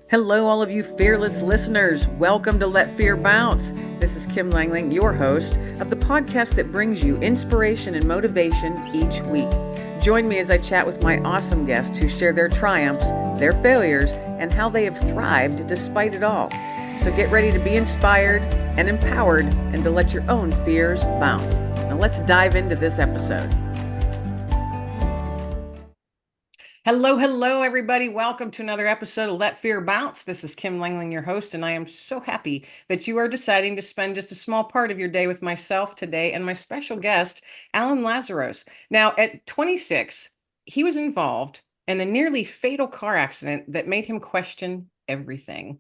Hello, all of you fearless listeners. Welcome to Let Fear Bounce. This is Kim Langling, your host of the podcast that brings you inspiration and motivation each week. Join me as I chat with my awesome guests who share their triumphs, their failures, and how they have thrived despite it all. So get ready to be inspired and empowered and to let your own fears bounce. Now let's dive into this episode. Hello, everybody. Welcome to another episode of Let Fear Bounce. This is Kim Langling, your host, and I am so happy that you are deciding to spend just a small part of your day with myself today and my special guest, Alan Lazaros. Now, at 26, he was involved in a nearly fatal car accident that made him question everything.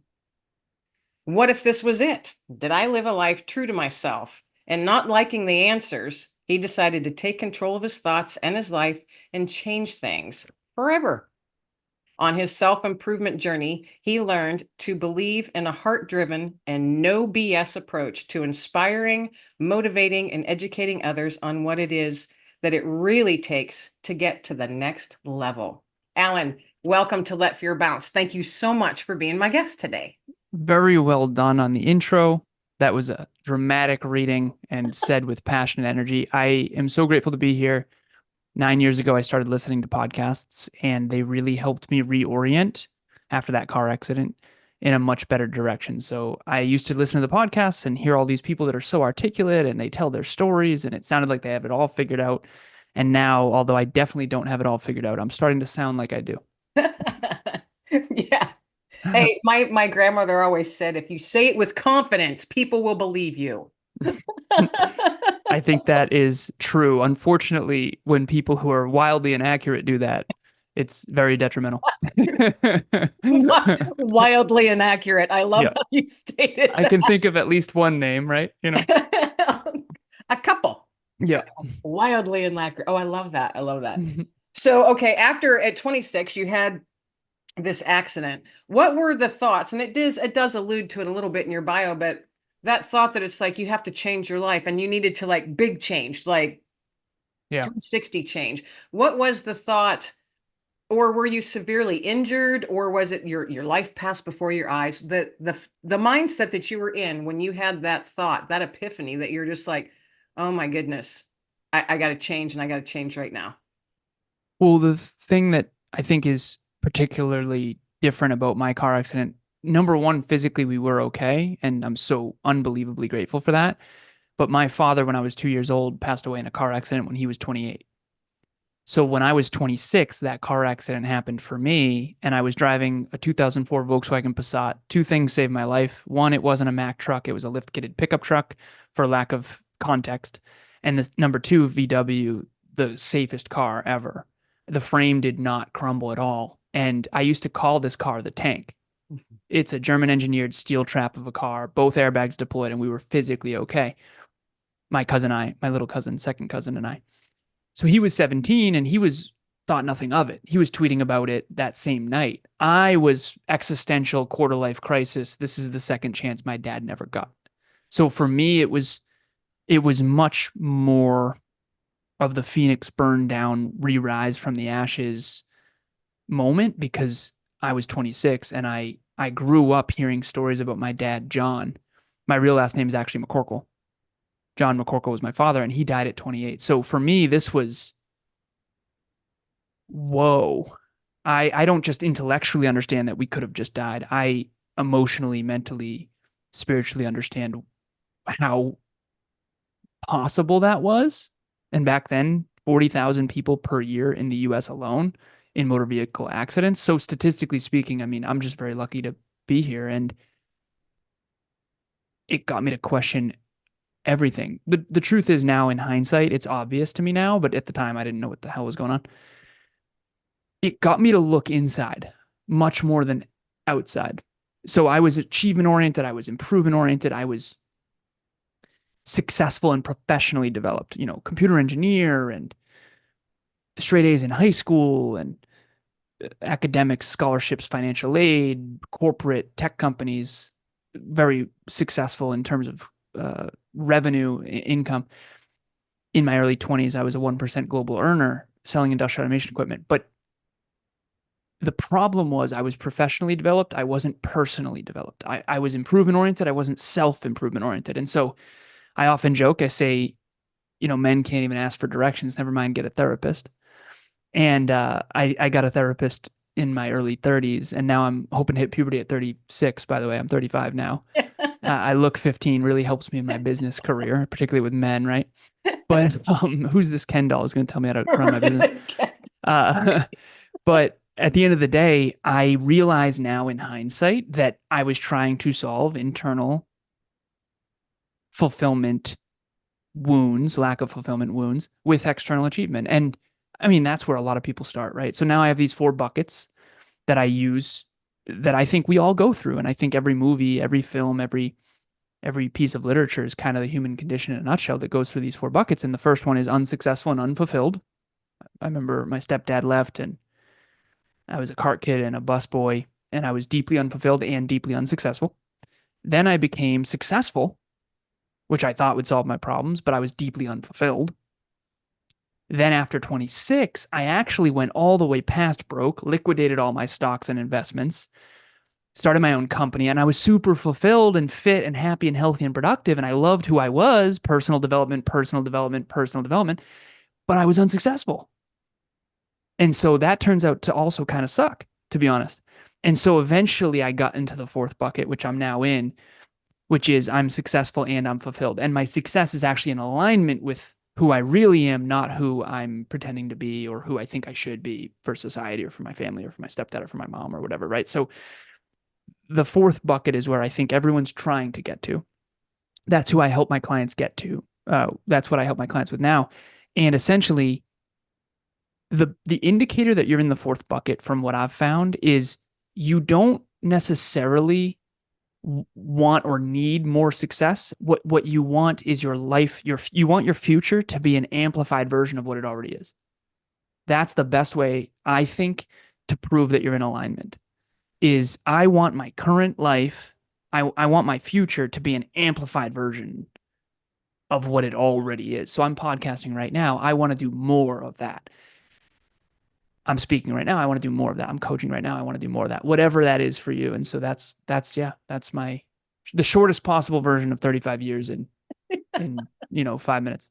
What if this was it? Did I live a life true to myself? And not liking the answers, he decided to take control of his thoughts and his life and change things forever. On his self-improvement journey, he learned to believe in a heart-driven and no BS approach to inspiring, motivating, and educating others on what it is that it really takes to get to the next level. Alan, welcome to Let Fear Bounce. Thank you so much for being my guest today. Very well done on the intro. That was a dramatic reading and said with passion and energy. I am so grateful to be here. 9 years ago, I started listening to podcasts, and they really helped me reorient after that car accident in a much better direction. So I used to listen to the podcasts and hear all these people that are so articulate and they tell their stories, and it sounded like they have it all figured out. And now, although I definitely don't have it all figured out, I'm starting to sound like I do. Yeah. Hey, my grandmother always said, if you say it with confidence, people will believe you. I think that is true. Unfortunately, when people who are wildly inaccurate do that, it's very detrimental. Wildly inaccurate. I love Yeah. how you stated I can think of at least one name, right? that. A couple. Yeah. Wildly inaccurate. Oh, I love that. I love that. So, okay, after at 26, you had this accident. What were the thoughts? And it does allude to it a little bit in your bio, but that thought that it's like you have to change your life and you needed to like big change, like Yeah. 360 change. What was the thought? Or were you severely injured, or was it your life passed before your eyes? The mindset that you were in when you had that thought, that epiphany, that you're just like, oh my goodness, I got to change, and I got to change right now. Well, the thing that I think is particularly different about my car accident, number one, physically we were okay, and I'm so unbelievably grateful for that. But my father, when I was 2 years old, passed away in a car accident when he was 28. So when I was 26, that car accident happened for me, and I was driving a 2004 Volkswagen Passat. Two things saved my life. One, it wasn't a Mack truck, it was a lift-kitted pickup truck, for lack of context. And the number two, VW, the safest car ever. The frame did not crumble at all. And I used to call this car the tank. It's a German engineered steel trap of a car, both airbags deployed, and we were physically okay. My little cousin, second cousin, and I. So he was 17 and he was thought nothing of it. He was tweeting about it that same night. I was existential quarter life crisis. This is the second chance my dad never got. So for me, it was much more of the Phoenix burn down, re-rise from the ashes moment, because I was 26 and I grew up hearing stories about my dad, John. My real last name is actually McCorkle. John McCorkle was my father, and he died at 28. So for me, this was, whoa. I don't just intellectually understand that we could have just died. I emotionally, mentally, spiritually understand how possible that was. And back then, 40,000 people per year in the US alone in motor vehicle accidents. So statistically speaking, I mean, I'm just very lucky to be here. And it got me to question everything. The truth is, now in hindsight, it's obvious to me now, but at the time I didn't know what the hell was going on. It got me to look inside much more than outside. So I was achievement oriented, I was improvement oriented, I was successful and professionally developed, computer engineer and straight A's in high school and academics, scholarships, financial aid, corporate tech companies, very successful in terms of revenue income. In my early 20s, I was a 1% global earner selling industrial automation equipment. But The problem was I was professionally developed. I wasn't personally developed. I was improvement oriented. I wasn't self-improvement oriented. And so I often joke, I say, men can't even ask for directions, never mind get a therapist. And I got a therapist in my early 30s, and now I'm hoping to hit puberty at 36. By the way, I'm 35 now. I look 15, really helps me in my business career, particularly with men, right? But who's this Ken doll is going to tell me how to run my business? Uh, but at the end of the day, I realize now in hindsight that I was trying to solve internal fulfillment wounds, lack of fulfillment wounds with external achievement. And I mean, that's where a lot of people start, right? So now I have these 4 buckets that I use that I think we all go through. And I think every movie, every film, every piece of literature is kind of the human condition in a nutshell that goes through these 4 buckets. And the first one is unsuccessful and unfulfilled. I remember my stepdad left and I was a cart kid and a busboy, and I was deeply unfulfilled and deeply unsuccessful. Then I became successful, which I thought would solve my problems, but I was deeply unfulfilled. Then after 26, I actually went all the way past broke, liquidated all my stocks and investments, started my own company, and I was super fulfilled and fit and happy and healthy and productive. And I loved who I was, personal development, personal development, personal development, but I was unsuccessful. And so that turns out to also kind of suck, to be honest. And so eventually I got into the 4th bucket, which I'm now in, which is I'm successful and I'm fulfilled. And my success is actually in alignment with who I really am, not who I'm pretending to be or who I think I should be for society or for my family or for my stepdad or for my mom or whatever, right? So the 4th bucket is where I think everyone's trying to get to. That's who I help my clients get to. That's what I help my clients with now. And essentially, the indicator that you're in the 4th bucket, from what I've found, is you don't necessarily want or need more success. What you want is your life. You want your future to be an amplified version of what it already is. That's the best way, I think, to prove that you're in alignment. Is I want my current life. I want my future to be an amplified version of what it already is. So I'm podcasting right now. I want to do more of that. I'm speaking right now. I want to do more of that. I'm coaching right now. I want to do more of that, whatever that is for you. And so that's the shortest possible version of 35 years in 5 minutes.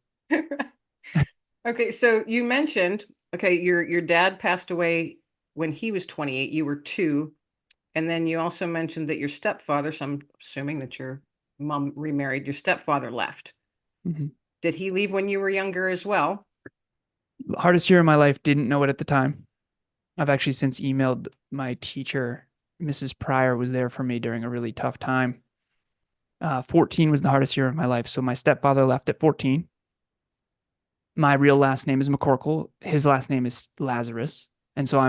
Okay, so you mentioned, okay, your dad passed away when he was 28, you were 2, and then you also mentioned that your stepfather, so I'm assuming that your mom remarried, your stepfather left. Mm-hmm. Did he leave when you were younger as well? Hardest year of my life, didn't know it at the time. I've actually since emailed my teacher. Mrs. Pryor was there for me during a really tough time. 14 was the hardest year of my life. So my stepfather left at 14. My real last name is McCorkle. His last name is Lazarus. And so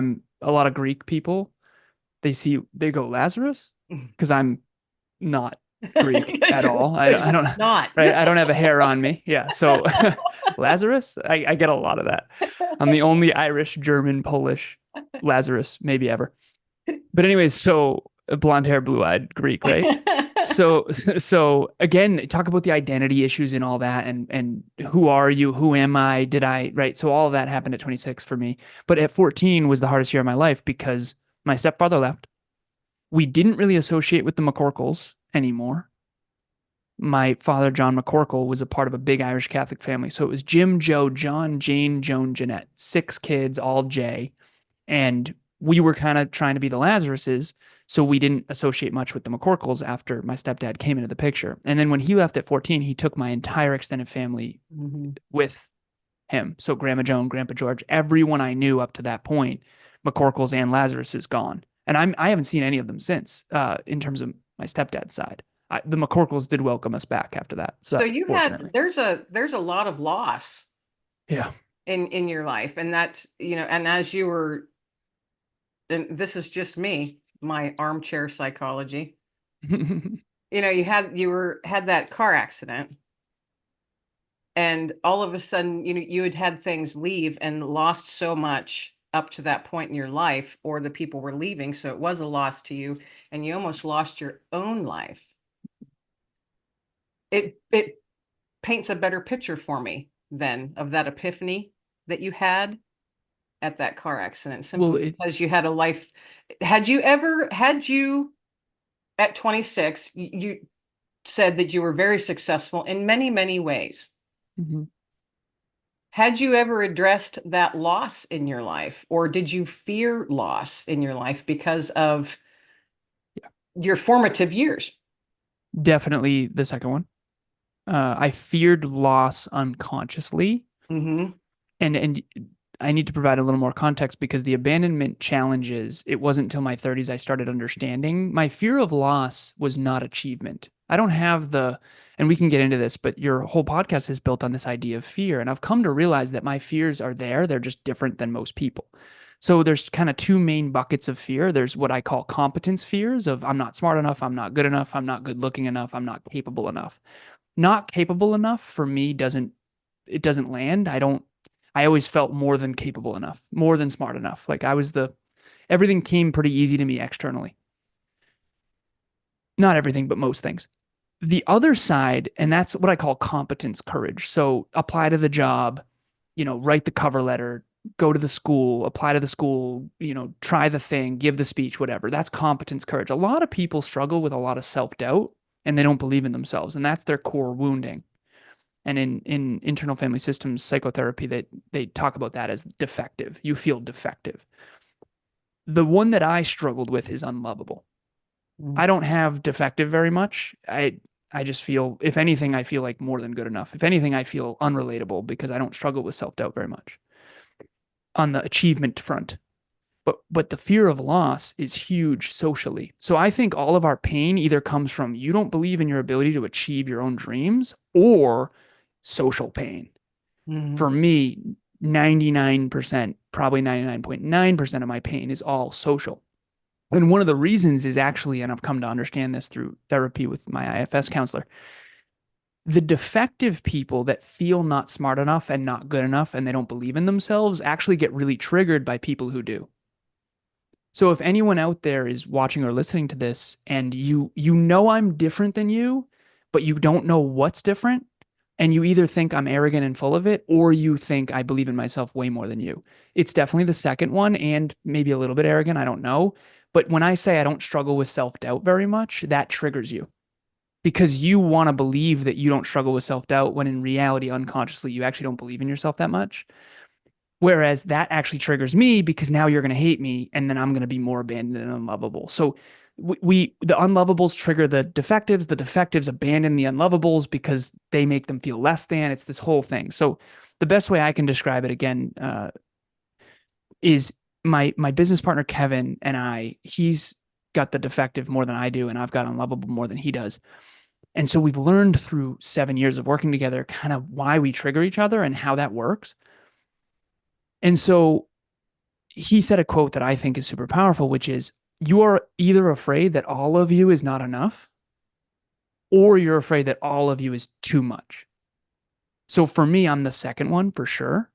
a lot of Greek people, they go Lazarus because I'm not Greek at all. I don't, Not. right? I don't have a hair on me. Yeah. So Lazarus, I get a lot of that. I'm the only Irish, German, Polish Lazarus maybe ever. But anyways, so blonde hair, blue eyed Greek, right? So again, talk about the identity issues and all that, and who are you? Who am I? Did I right? So all of that happened at 26 for me. But at 14 was the hardest year of my life because my stepfather left. We didn't really associate with the McCorkles anymore. My father, John McCorkle, was a part of a big Irish Catholic family. So it was Jim, Joe, John, Jane, Joan, Jeanette, 6 kids, all J. And we were kind of trying to be the Lazaruses. So we didn't associate much with the McCorkles after my stepdad came into the picture. And then when he left at 14, he took my entire extended family with him. So Grandma Joan, Grandpa George, everyone I knew up to that point, McCorkles and Lazarus is gone. And I haven't seen any of them since in terms of my stepdad's side. The McCorkles did welcome us back after that. So So you had there's a lot of loss yeah. in your life, and that's, and as you were, and this is just me, my armchair psychology. You had that car accident, and all of a sudden, you had things leave and lost so much up to that point in your life, or the people were leaving, so it was a loss to you, and you almost lost your own life. It paints a better picture for me then of that epiphany that you had at that car accident Well, simply because you had a life. Had you at 26, you said that you were very successful in many, many ways. Mhm. Had you ever addressed that loss in your life, or did you fear loss in your life because of Yeah, your formative years? definitely the second one. I feared loss unconsciously, Mm-hmm. and I need to provide a little more context because the abandonment challenges, it wasn't until my 30s I started understanding my fear of loss was not achievement. I don't have the, and we can get into this, but your whole podcast is built on this idea of fear. And I've come to realize that my fears are there. They're just different than most people. So there's kind of two main buckets of fear. There's what I call competence fears of I'm not smart enough, I'm not good enough, I'm not good looking enough, I'm not capable enough. Not capable enough for me doesn't land. I always felt more than capable enough, more than smart enough. Like I was everything came pretty easy to me externally. Not everything, but most things. The other side, and that's what I call competence courage. So apply to the job, write the cover letter, go to the school, apply to the school, try the thing, give the speech, whatever. That's competence courage. A lot of people struggle with a lot of self doubt and they don't believe in themselves. And that's their core wounding. And in internal family systems psychotherapy, they talk about that as defective. You feel defective. The one that I struggled with is unlovable. I don't have defective very much. I just feel, if anything, I feel like more than good enough. If anything, I feel unrelatable because I don't struggle with self doubt very much on the achievement front. But the fear of loss is huge socially. So I think all of our pain either comes from you don't believe in your ability to achieve your own dreams or social pain. Mm-hmm. For me, 99%, probably 99.9% of my pain is all social. And one of the reasons is actually, and I've come to understand this through therapy with my IFS counselor, the defective people that feel not smart enough and not good enough and they don't believe in themselves actually get really triggered by people who do. So if anyone out there is watching or listening to this and you know I'm different than you, but you don't know what's different, and you either think I'm arrogant and full of it or you think I believe in myself way more than you. It's definitely the second one and maybe a little bit arrogant, I don't know. But when I say I don't struggle with self-doubt very much, that triggers you because you want to believe that you don't struggle with self-doubt when in reality unconsciously you actually don't believe in yourself that much. Whereas that actually triggers me because now you're going to hate me and then I'm going to be more abandoned and unlovable. So the unlovables trigger the defectives abandon the unlovables because they make them feel less than. It's this whole thing. So the best way I can describe it again is my business partner Kevin and he's got the defective more than I do and I've got unlovable more than he does. And so we've learned through 7 years of working together kind of why we trigger each other and how that works. And so he said a quote that I think is super powerful, which is you are either afraid that all of you is not enough or you're afraid that all of you is too much. So for me, I'm the second one for sure.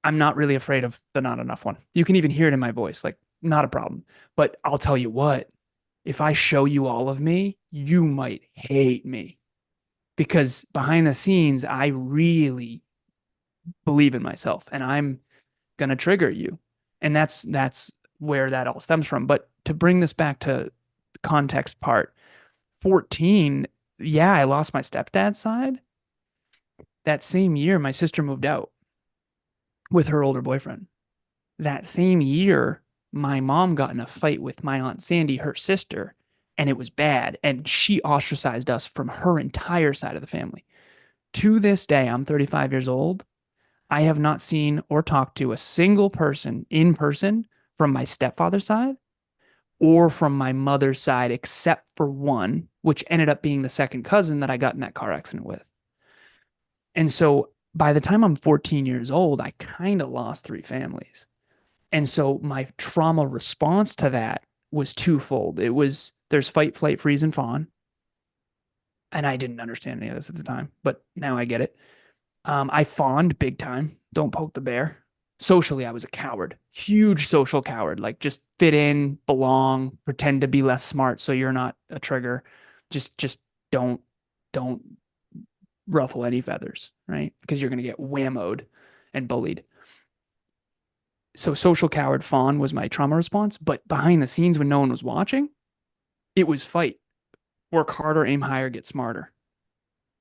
I'm not really afraid of the not enough one. You can even hear it in my voice, like, not a problem. But I'll tell you what, if I show you all of me, you might hate me because behind the scenes, I really believe in myself and I'm going to trigger you. And that's where that all stems from. But to bring this back to the context part, 14, yeah, I lost my stepdad's side. That same year, my sister moved out with her older boyfriend. That same year, my mom got in a fight with my Aunt Sandy, her sister, and it was bad. And she ostracized us from her entire side of the family. To this day, I'm 35 years old. I have not seen or talked to a single person in person from my stepfather's side or from my mother's side, except for one, which ended up being the second cousin that I got in that car accident with. And so by the time I'm 14 years old, I kind of lost three families. And so my trauma response to that was twofold. It was there's fight, flight, freeze, and fawn. And I didn't understand any of this at the time, but now I get it. I fawned big time. Don't poke the bear. Socially, I was a coward, huge social coward. Like just fit in, belong, pretend to be less smart so you're not a trigger. Just don't don't ruffle any feathers, right? Because you're gonna get whammoed and bullied. So social coward fawn was my trauma response, but behind the scenes when no one was watching, it was fight. Work harder, aim higher, get smarter.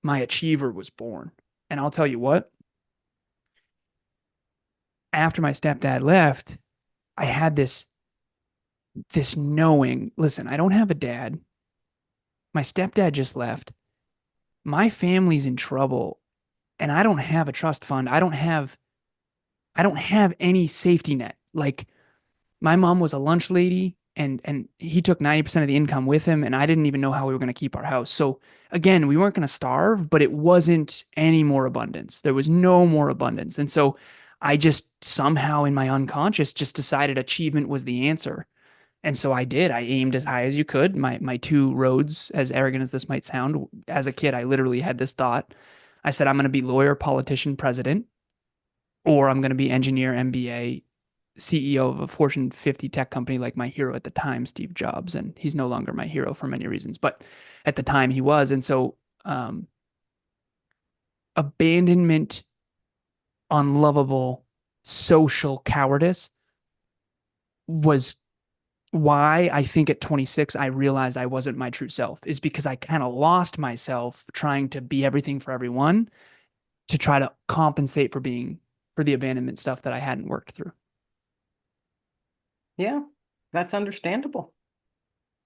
My achiever was born. And I'll tell you what, after my stepdad left, I had this knowing, listen, I don't have a dad. My stepdad just left. My family's in trouble and I don't have a trust fund. I don't have any safety net. Like my mom was a lunch lady and he took 90% of the income with him and I didn't even know how we were going to keep our house. So again, we weren't going to starve, but it wasn't any more abundance. There was no more abundance. And so I just somehow in my unconscious just decided achievement was the answer. And so I did. I aimed as high as you could. My two roads, as arrogant as this might sound, as a kid, I literally had this thought. I said, I'm going to be lawyer, politician, president, or I'm going to be engineer, MBA, CEO of a Fortune 50 tech company like my hero at the time, Steve Jobs. And he's no longer my hero for many reasons, but at the time he was. And so abandonment, unlovable, social cowardice was why I think at 26 I realized I wasn't my true self, is because I kind of lost myself trying to be everything for everyone to try to compensate for the abandonment stuff that I hadn't worked through. Yeah, that's understandable.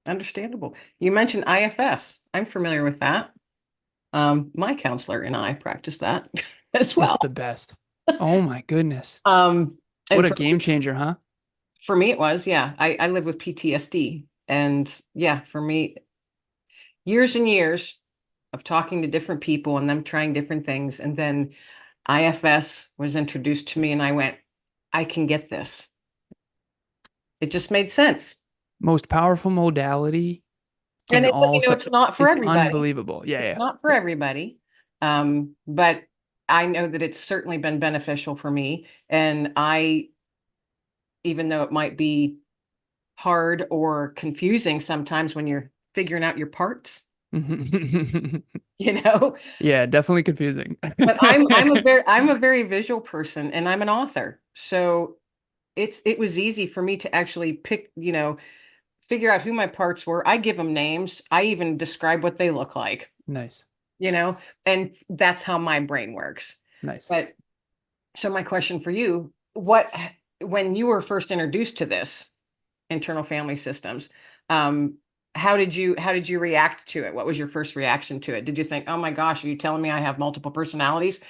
Understandable. You mentioned IFS. I'm familiar with that. My counselor and I practice that as It's well. the best. Oh my goodness. Um, What and a game changer, huh? for me, it was, yeah. I live with PTSD. And yeah, for me, years and years of talking to different people and them trying different things. And then IFS was introduced to me, and I went, I can get this. It just made sense. Most powerful modality And and also it's not for it's everybody. unbelievable. Yeah, It's yeah. not for everybody. But I know that it's certainly been beneficial for me. And even though it might be hard or confusing sometimes when you're figuring out your parts, you know, Yeah, definitely confusing. but I'm a very visual person and I'm an author. So it was easy for me to actually figure out who my parts were. I give them names. I even describe what they look like, Nice. you know, and that's how my brain works. Nice. But so my question for you, when you were first introduced to this internal family systems, um, how did you react to it? What was your first reaction to it? Did you think, oh my gosh, are you telling me I have multiple personalities?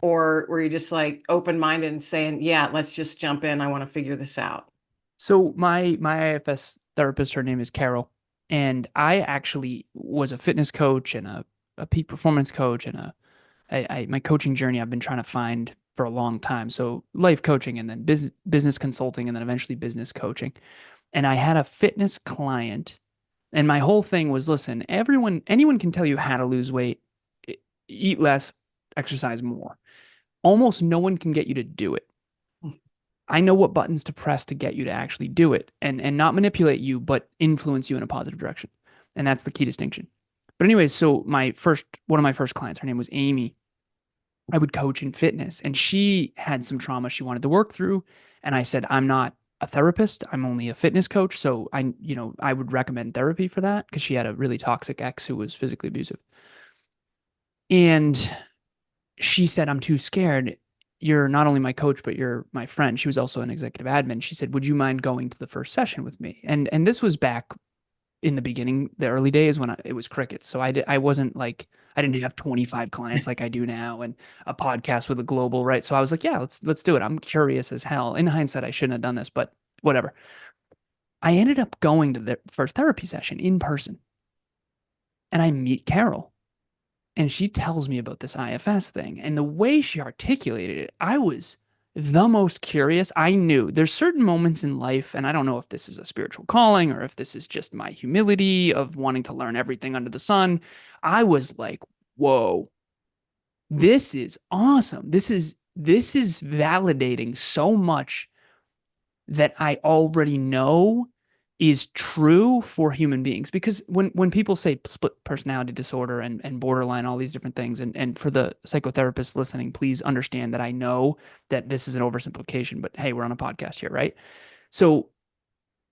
Or were you just like open-minded and saying, yeah, let's just jump in. I want to figure this out. So my IFS therapist, her name is Carol, and I actually was a fitness coach and a peak performance coach and my coaching journey I've been trying to find for a long time. So life coaching and then business consulting and then eventually business coaching. And I had a fitness client, and my whole thing was, listen, anyone can tell you how to lose weight, eat less, exercise more. Almost no one can get you to do it. I know what buttons to press to get you to actually do it and not manipulate you, but influence you in a positive direction. And that's the key distinction. But anyways, so one of my first clients, her name was Amy. I would coach in fitness and she had some trauma she wanted to work through. And I said, I'm not a therapist. I'm only a fitness coach. So I would recommend therapy for that because she had a really toxic ex who was physically abusive. And she said, I'm too scared. You're not only my coach, but you're my friend. She was also an executive admin. She said, would you mind going to the first session with me? And this was back in the beginning, the early days when it was crickets. So I wasn't like, I didn't have 25 clients like I do now and a podcast with a global, right? So I was like, yeah, let's do it. I'm curious as hell. In hindsight, I shouldn't have done this, but whatever. I ended up going to the first therapy session in person and I meet Carol. And she tells me about this IFS thing. And the way she articulated it, I was the most curious. I knew there's certain moments in life, and I don't know if this is a spiritual calling or if this is just my humility of wanting to learn everything under the sun. I was like, whoa, this is awesome. This is validating so much that I already know is true for human beings. Because when people say split personality disorder and borderline, all these different things, and for the psychotherapists listening, please understand that I know that this is an oversimplification, but hey, we're on a podcast here, right? So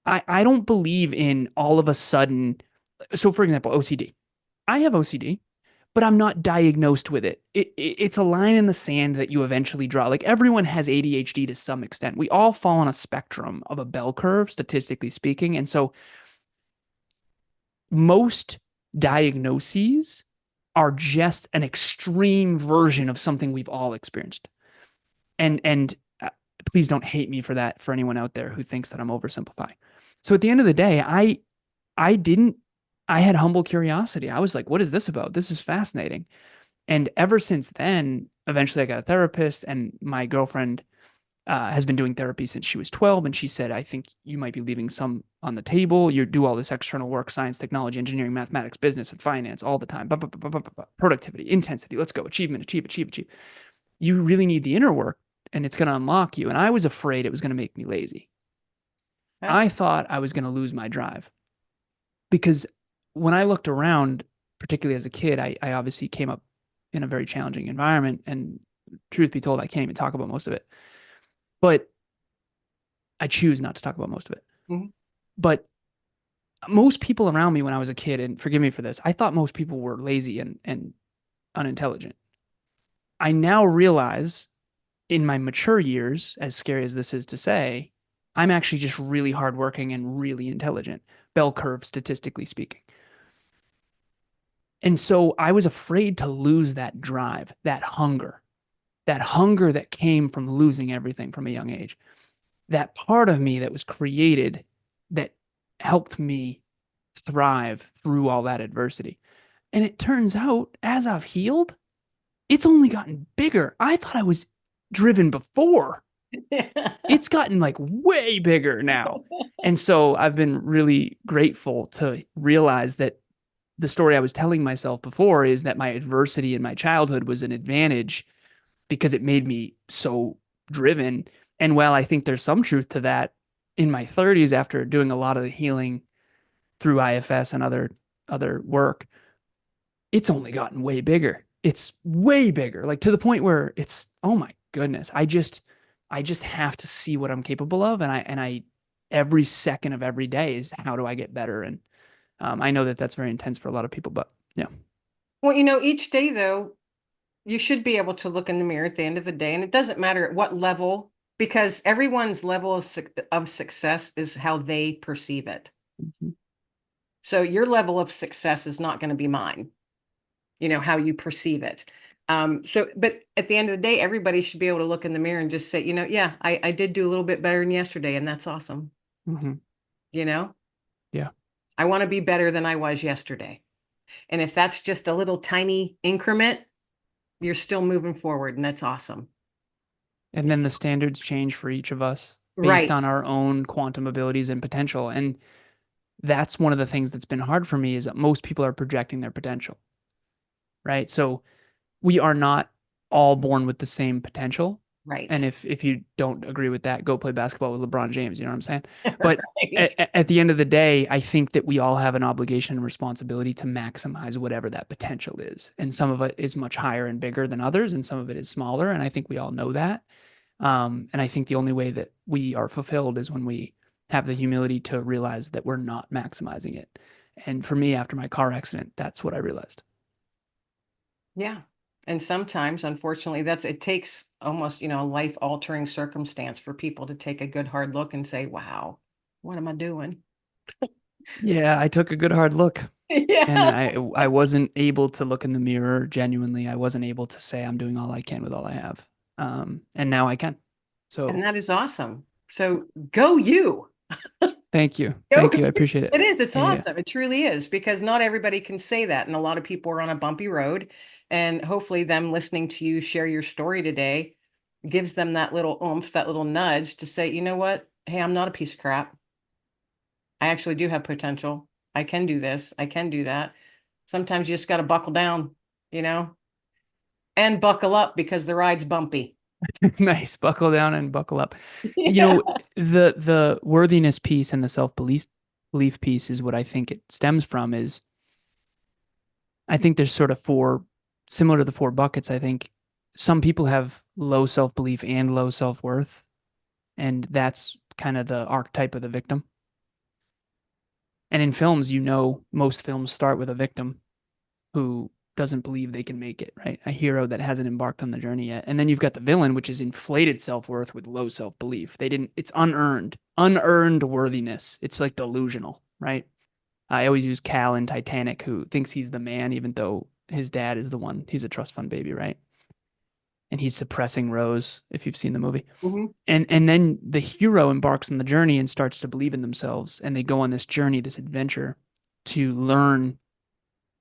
I don't believe in all of a sudden. So for example, OCD. I have OCD, but I'm not diagnosed with it. It's a line in the sand that you eventually draw. Like everyone has ADHD to some extent. We all fall on a spectrum of a bell curve, statistically speaking. And so most diagnoses are just an extreme version of something we've all experienced. And please don't hate me for that, for anyone out there who thinks that I'm oversimplifying. So at the end of the day, I didn't I had humble curiosity. I was like, what is this about? This is fascinating. And ever since then, eventually I got a therapist, and my girlfriend has been doing therapy since she was 12. And she said, I think you might be leaving some on the table. You do all this external work, science, technology, engineering, mathematics, business, and finance all the time. Productivity, intensity, let's go, achievement, achieve. You really need the inner work, and it's going to unlock you. And I was afraid it was going to make me lazy. Huh? I thought I was going to lose my drive because when I looked around, particularly as a kid, I obviously came up in a very challenging environment. And truth be told, I can't even talk about most of it. But I choose not to talk about most of it. Mhm. But most people around me when I was a kid, and forgive me for this, I thought most people were lazy and unintelligent. I now realize in my mature years, as scary as this is to say, I'm actually just really hardworking and really intelligent, bell curve, statistically speaking. And so I was afraid to lose that drive, that hunger that came from losing everything from a young age. That part of me that was created that helped me thrive through all that adversity. And it turns out, as I've healed, it's only gotten bigger. I thought I was driven before. It's gotten like way bigger now. And so I've been really grateful to realize that the story I was telling myself before is that my adversity in my childhood was an advantage because it made me so driven. And while I think there's some truth to that, in my 30s, after doing a lot of the healing through IFS and other work, it's only gotten way bigger. It's way bigger, like to the point where it's, oh my goodness, I just have to see what I'm capable of, and I every second of every day is how do I get better. And I know that that's very intense for a lot of people, but yeah. Well, each day though, you should be able to look in the mirror at the end of the day, and it doesn't matter at what level, because everyone's level of success is how they perceive it. Mhm. So your level of success is not going to be mine, how you perceive it. But at the end of the day, everybody should be able to look in the mirror and just say, yeah, I did do a little bit better than yesterday, and that's awesome. Mhm. You know, Yeah. I want to be better than I was yesterday. And if that's just a little tiny increment, you're still moving forward, and that's awesome. And then the standards change for each of us based Right, on our own quantum abilities and potential. And that's one of the things that's been hard for me is that most people are projecting their potential, right? So we are not all born with the same potential. And right, if you don't agree with that, go play basketball with LeBron James. You know what I'm saying? But right. at the end of the day, I think that we all have an obligation and responsibility to maximize whatever that potential is. And some of it is much higher and bigger than others, and some of it is smaller. And I think we all know that. And I think the only way that we are fulfilled is when we have the humility to realize that we're not maximizing it. And for me, after my car accident, that's what I realized. Yeah. And sometimes, unfortunately, it takes almost, a life altering circumstance for people to take a good hard look and say, wow, what am I doing? Yeah, I took a good hard look. And Yeah. I wasn't able to look in the mirror genuinely. I wasn't able to say I'm doing all I can with all I have. And now I can. And So that is awesome. So go you. thank you. Go. Thank you. I appreciate it. It is. It's Yeah, yeah. awesome. It truly is, because not everybody can say that. And a lot of people are on a bumpy road. And hopefully, them listening to you share your story today gives them that little oomph, that little nudge to say, you know what? Hey, I'm not a piece of crap. I actually do have potential. I can do this. I can do that. Sometimes you just got to buckle down, you know, and buckle up because the ride's bumpy. Nice. Buckle down and buckle up. You Yeah. know, the worthiness piece and the self-belief. self-belief piece is what I think it stems from is I think there's sort of four, similar to the four buckets. I think some people have low self-belief and low self-worth, and that's kind of the archetype of the victim. And in films, most films start with a victim who doesn't believe they can make it, right? A hero that hasn't embarked on the journey yet. And then you've got the villain, which is inflated self-worth with low self-belief. It's unearned worthiness. It's like delusional, right? I always use Cal in Titanic, who thinks he's the man, even though his dad is the one. He's a trust fund baby, right? And he's suppressing Rose, if you've seen the movie. Mm-hmm. And then the hero embarks on the journey and starts to believe in themselves, and they go on this journey, this adventure, to learn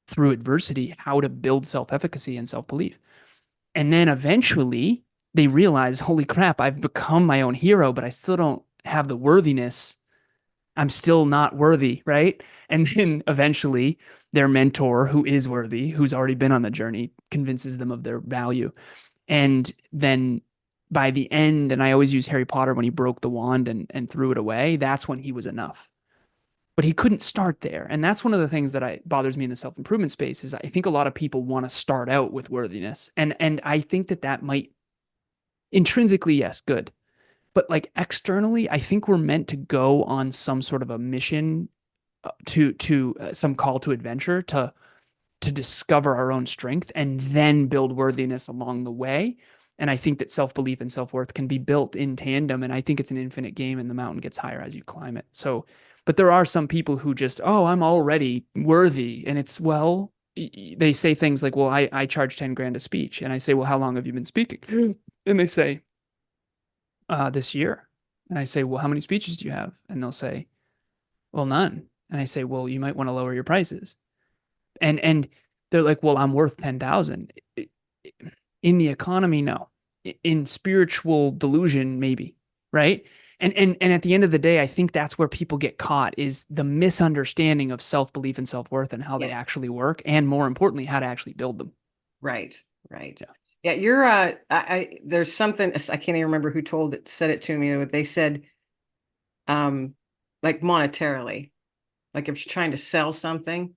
through adversity how to build self-efficacy and self-belief. And then eventually they realize, holy crap, I've become my own hero, but I still don't have the worthiness. I'm still not worthy, right? And then eventually their mentor, who is worthy, who's already been on the journey, convinces them of their value. And then by the end, and I always use Harry Potter when he broke the wand and threw it away, that's when he was enough. But he couldn't start there. And that's one of the things that bothers me in the self-improvement space is I think a lot of people want to start out with worthiness. And I think that might intrinsically, yes, good. But like externally, I think we're meant to go on some sort of a mission to some call to adventure to discover our own strength and then build worthiness along the way. And I think that self-belief and self-worth can be built in tandem. And I think it's an infinite game and the mountain gets higher as you climb it. So, but there are some people who just, oh, I'm already worthy. And it's, well, they say things like, well, I charge 10 grand a speech. And I say, well, how long have you been speaking? And they say, this year. And I say, well, how many speeches do you have? And they'll say, well, none. And I say, well, you might want to lower your prices. And they're like, well, I'm worth 10,000 in the economy. No, in spiritual delusion, maybe. Right. And at the end of the day, I think that's where people get caught is the misunderstanding of self-belief and self-worth and how Yeah. they actually work. And more importantly, how to actually build them. Right. Right. Yeah. Yeah. You're, there's something, I can't even remember who said it to me, but they said, um, like monetarily, like if you're trying to sell something,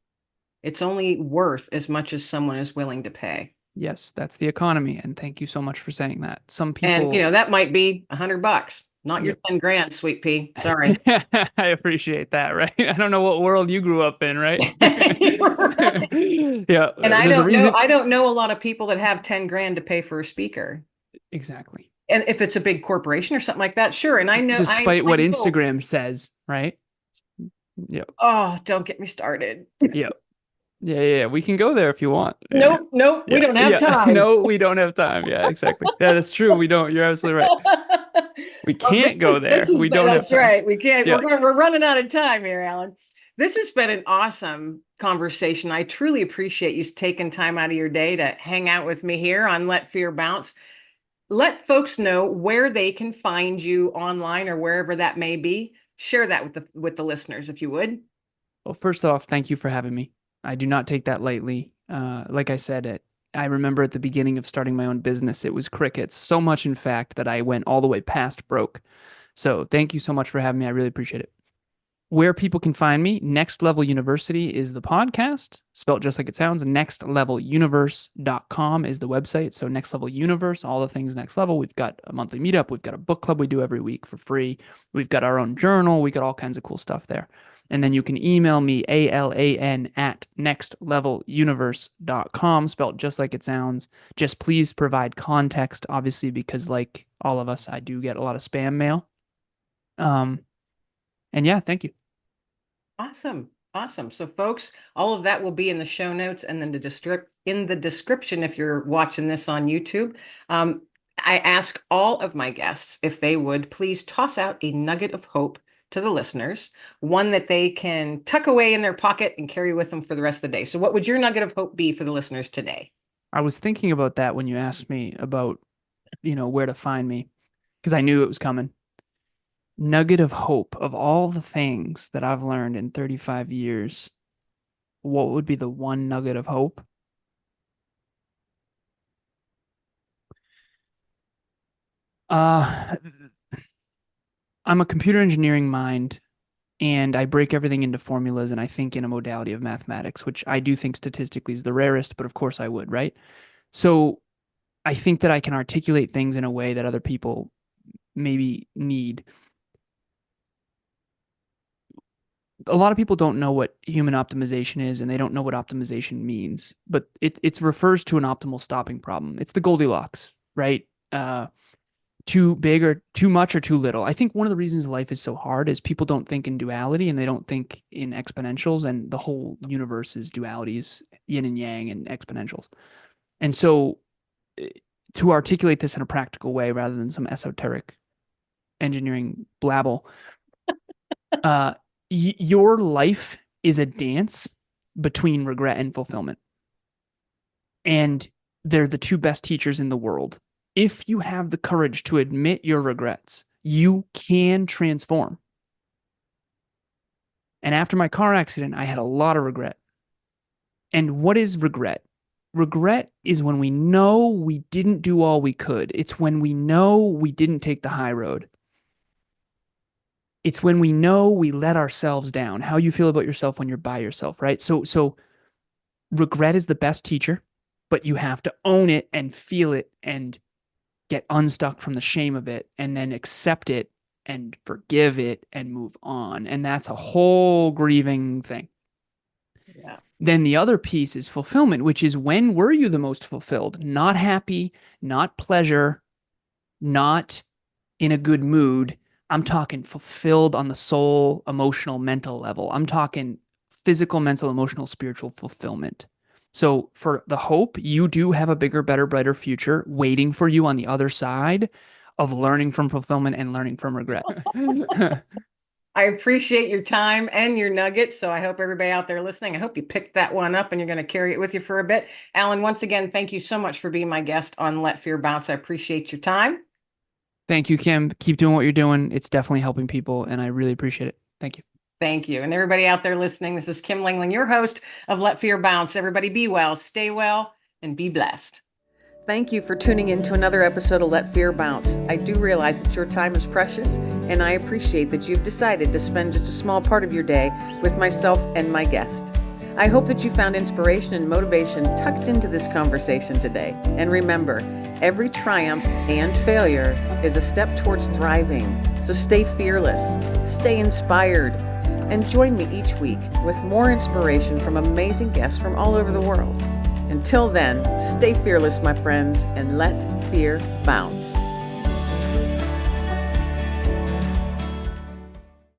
it's only worth as much as someone is willing to pay. Yes, that's the economy. And thank you so much for saying that. Some And people, that might be $100, not your yep. 10 grand, sweet pea. Sorry. I appreciate that, right? I don't know what world you grew up in, right? Right. Yeah, And there's a reason. I don't know a lot of people that have 10 grand to pay for a speaker. Exactly. And if it's a big corporation or something like that, sure. And I know, Despite I what know, Instagram says, right? Yep. oh, don't get me started. Yep. Yeah. We can go there if you want. Yeah. Nope, nope, we Yeah. don't have Yeah. time. No, we don't have time. Yeah, exactly. Yeah, that's true. We don't. You're absolutely right. We Well, can't go there. We don't have that's time. right. We can't. Yeah. We're running out of time here, Alan. This has been an awesome conversation. I truly appreciate you taking time out of your day to hang out with me here on Let Fear Bounce. Let folks know where they can find you online or wherever that may be. Share that with the listeners, if you would. Well, first off, thank you for having me. I do not take that lightly. Like I said, I remember at the beginning of starting my own business, it was crickets. So much, in fact, that I went all the way past broke. So thank you so much for having me. I really appreciate it. Where people can find me, Next Level University is the podcast, spelled just like it sounds. Nextleveluniverse.com is the website. So Next Level Universe, all the things Next Level. We've got a monthly meetup. We've got a book club we do every week for free. We've got our own journal. We got all kinds of cool stuff there. And then you can email me, ALAN at nextleveluniverse.com, spelled just like it sounds. Just please provide context, obviously, because like all of us, I do get a lot of spam mail. And yeah, thank you. Awesome. Awesome. So folks, all of that will be in the show notes and then in the description if you're watching this on YouTube. I ask all of my guests if they would please toss out a nugget of hope to the listeners, one that they can tuck away in their pocket and carry with them for the rest of the day. So what would your nugget of hope be for the listeners today? I was thinking about that when you asked me about, where to find me, because I knew it was coming. Nugget of hope of all the things that I've learned in 35 years, what would be the one nugget of hope? Uh, I'm a computer engineering mind and I break everything into formulas and I think in a modality of mathematics, which I do think statistically is the rarest, but of course I would, right? So I think that I can articulate things in a way that other people maybe need. A lot of people don't know what human optimization is and they don't know what optimization means, but it refers to an optimal stopping problem. It's the Goldilocks, right? Too big or too much or too little. I think one of the reasons life is so hard is people don't think in duality and they don't think in exponentials, and the whole universe is dualities, yin and yang and exponentials. And so to articulate this in a practical way rather than some esoteric engineering blabble, your life is a dance between regret and fulfillment. And they're the two best teachers in the world. If you have the courage to admit your regrets, you can transform. And after my car accident, I had a lot of regret. And what is regret? Regret is when we know we didn't do all we could. It's when we know we didn't take the high road. It's when we know we let ourselves down. How you feel about yourself when you're by yourself, right? So regret is the best teacher, but you have to own it and feel it and get unstuck from the shame of it and then accept it and forgive it and move on. And that's a whole grieving thing. Yeah. Then the other piece is fulfillment, which is when were you the most fulfilled? Not happy, not pleasure, not in a good mood. I'm talking fulfilled on the soul, emotional, mental level. I'm talking physical, mental, emotional, spiritual fulfillment. So for the hope, you do have a bigger, better, brighter future waiting for you on the other side of learning from fulfillment and learning from regret. I appreciate your time and your nuggets. So I hope everybody out there listening, I hope you picked that one up and you're going to carry it with you for a bit. Alan, once again, thank you so much for being my guest on Let Fear Bounce. I appreciate your time. Thank you, Kim. Keep doing what you're doing. It's definitely helping people, and I really appreciate it. Thank you. Thank you. And everybody out there listening, this is Kim Langling, your host of Let Fear Bounce. Everybody be well, stay well, and be blessed. Thank you for tuning in to another episode of Let Fear Bounce. I do realize that your time is precious, and I appreciate that you've decided to spend just a small part of your day with myself and my guest. I hope that you found inspiration and motivation tucked into this conversation today. And remember, every triumph and failure is a step towards thriving. So stay fearless, stay inspired, and join me each week with more inspiration from amazing guests from all over the world. Until then, stay fearless, my friends, and let fear bounce.